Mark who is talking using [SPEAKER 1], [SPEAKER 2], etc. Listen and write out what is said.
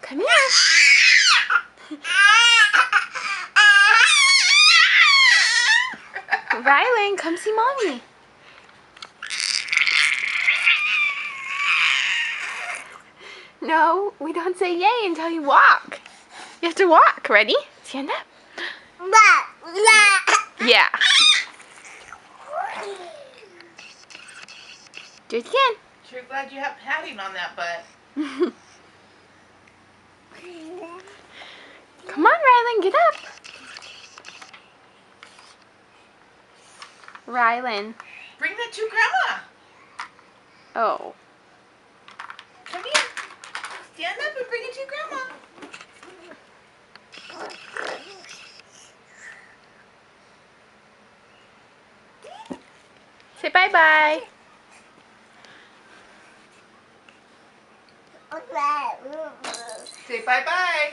[SPEAKER 1] Come here. Rylan, come see Mommy. No, we don't say yay until you walk. You have to walk. Ready? Stand up. Yeah. Do it again.
[SPEAKER 2] Sure glad you have padding on that butt.
[SPEAKER 1] Come on, Rylan, get up. Rylan.
[SPEAKER 2] Bring that to Grandma.
[SPEAKER 1] Oh.
[SPEAKER 2] Come here. Stand up and bring it to Grandma.
[SPEAKER 1] Say bye-bye.
[SPEAKER 2] Say bye-bye.